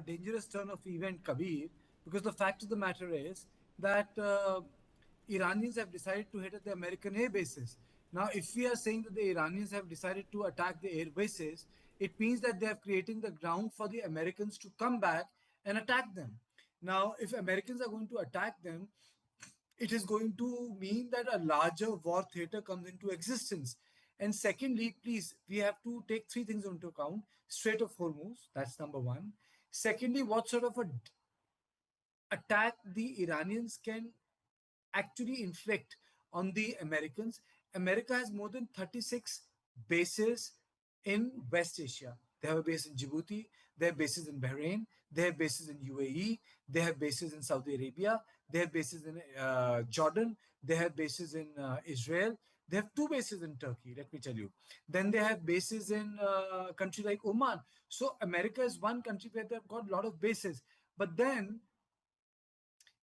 dangerous turn of event, Kabir, because the fact of the matter is that Iranians have decided to hit at the American air bases. Now, if we are saying that the Iranians have decided to attack the air bases, it means that they are creating the ground for the Americans to come back and attack them. Now, if Americans are going to attack them, it is going to mean that a larger war theater comes into existence. And secondly, please, we have to take three things into account. Strait of Hormuz, that's number one. Secondly, what sort of a attack the Iranians can actually inflict on the Americans. America has more than 36 bases in West Asia. They have a base in Djibouti, they have bases in Bahrain, they have bases in UAE, they have bases in Saudi Arabia, they have bases in Jordan, they have bases in Israel, they have two bases in Turkey, let me tell you. Then they have bases in a country like Oman. So America is one country where they've got a lot of bases. But then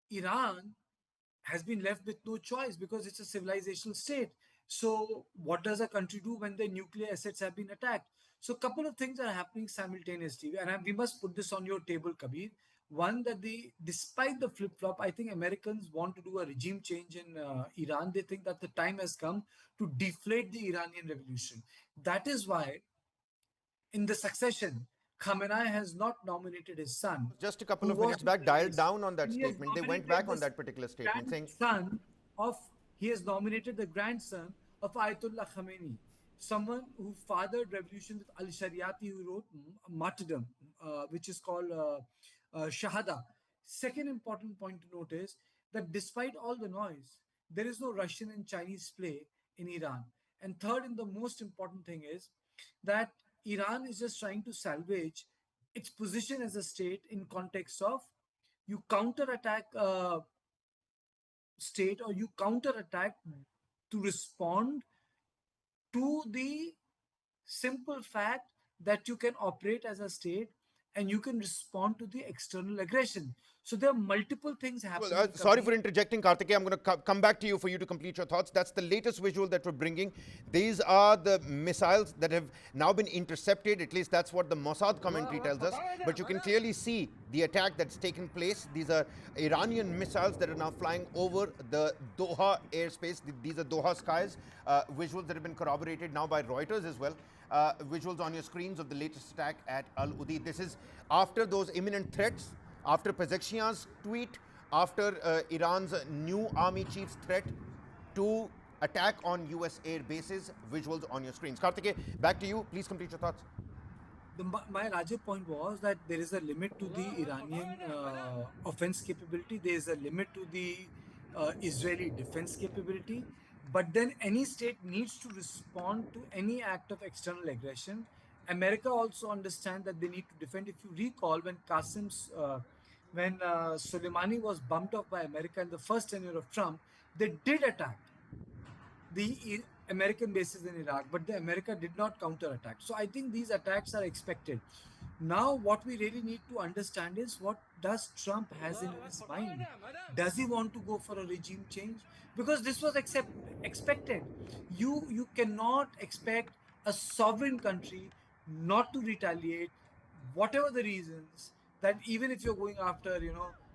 Iran has been left with no choice because it's a civilizational state. So, what does a country do when their nuclear assets have been attacked? So, a couple of things are happening simultaneously, and we must put this on your table, Kabir. One, that despite the flip flop, I think Americans want to do a regime change in Iran. They think that the time has come to deflate the Iranian revolution. That is why, in the succession, Khamenei has not nominated his son, Just a couple who of was minutes in back, the dialed race. down on that He has statement. They went nominated back on the that particular statement, saying, grandson of he has nominated the grandson of Ayatollah Khamenei, someone who fathered revolution with Al Shariati, who wrote Martyrdom, which is called Shahada. Second important point to note is that despite all the noise, there is no Russian and Chinese play in Iran. And third, and the most important thing is that Iran is just trying to salvage its position as a state in context of you counterattack state or you counterattack to respond to the simple fact that you can operate as a state and you can respond to the external aggression. So there are multiple things well, happening, sorry for Kabir. interjecting, Kartikeya. I'm going to come back to you for you to complete your thoughts. That's the latest visual that we're bringing. These are the missiles that have now been intercepted. At least that's what the Mossad commentary tells us. But you can clearly see the attack that's taken place. These are Iranian missiles that are now flying over the Doha airspace. These are Doha skies. Visuals that have been corroborated now by Reuters as well. Visuals on your screens of the latest attack at Al Udeid. This is after those imminent threats, after Pezeshkian's tweet, after Iran's new army chief's threat to attack on US air bases. Visuals on your screens. Kartikeya, back to you. Please complete your thoughts. My larger point was that there is a limit to the Iranian offense capability. There is a limit to the Israeli defense capability. But then any state needs to respond to any act of external aggression. America also understands that they need to defend. If you recall, when Soleimani was bumped off by America in the first tenure of Trump, they did attack the American bases in Iraq, but the America did not counterattack. So I think these attacks are expected. Now, what we really need to understand is what does Trump has in his mind? Does he want to go for a regime change? Because this was expected. You cannot expect a sovereign country not to retaliate, whatever the reasons, that even if you're going after,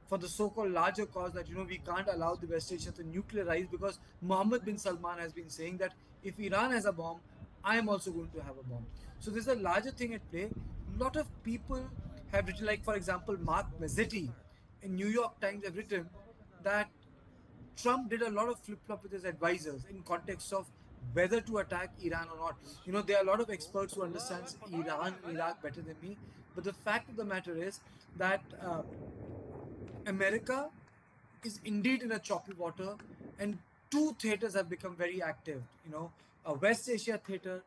for the so-called larger cause that, we can't allow the West Asia to nuclearize because Mohammed bin Salman has been saying that if Iran has a bomb, I am also going to have a bomb. So there's a larger thing at play. A lot of people have written, like, for example, Mark Mazzetti in New York Times have written that Trump did a lot of flip flop with his advisors in context of whether to attack Iran or not. There are a lot of experts who understand Iran and Iraq better than me. But the fact of the matter is that America is indeed in a choppy water, and two theaters have become very active. A West Asia theater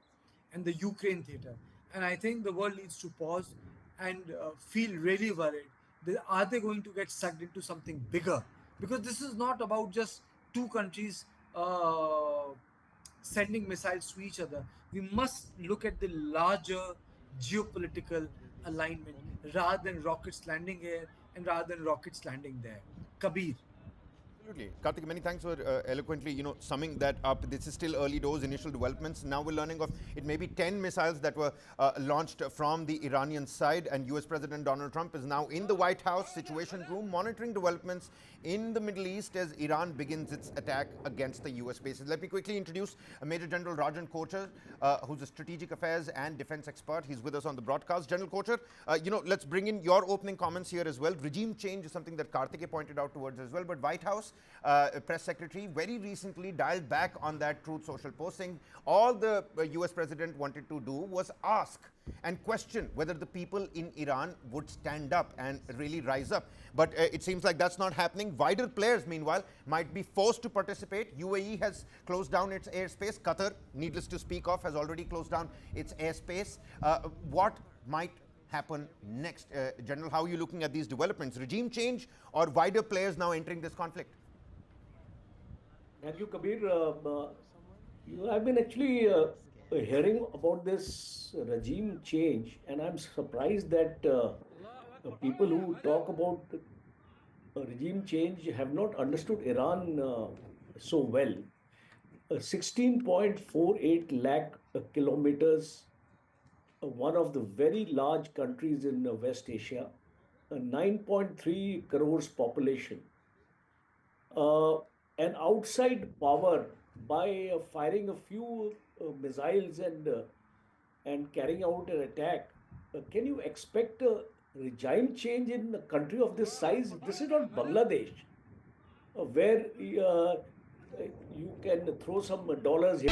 and the Ukraine theater. And I think the world needs to pause and feel really worried. Are they going to get sucked into something bigger? Because this is not about just two countries sending missiles to each other. We must look at the larger geopolitical alignment rather than rockets landing here and rather than rockets landing there. Kabir. Absolutely. Karthik, many thanks for eloquently, summing that up. This is still early doors, initial developments. Now we're learning of it may be 10 missiles that were launched from the Iranian side, and US President Donald Trump is now in the White House Situation Room monitoring developments in the Middle East as Iran begins its attack against the US bases. Let me quickly introduce Major General Rajan Kochar, who's a strategic affairs and defense expert. He's with us on the broadcast. General Kochar, let's bring in your opening comments here as well. Regime change is something that Karthik pointed out towards as well, but White House press secretary very recently dialed back on that Truth Social posting. All the US president wanted to do was ask and question whether the people in Iran would stand up and really rise up. But it seems like that's not happening. Wider players, meanwhile, might be forced to participate. UAE has closed down its airspace. Qatar, needless to speak of, has already closed down its airspace. What might happen next? General, how are you looking at these developments? Regime change or wider players now entering this conflict? Thank you, Kabir. I've been actually hearing about this regime change, and I'm surprised that people who talk about regime change have not understood Iran so well. 16.48 lakh kilometers, one of the very large countries in West Asia, a 9.3 crores population, uh, an outside power by firing a few missiles and carrying out an attack. Can you expect a regime change in a country of this size? This is not Bangladesh, where you can throw some dollars here.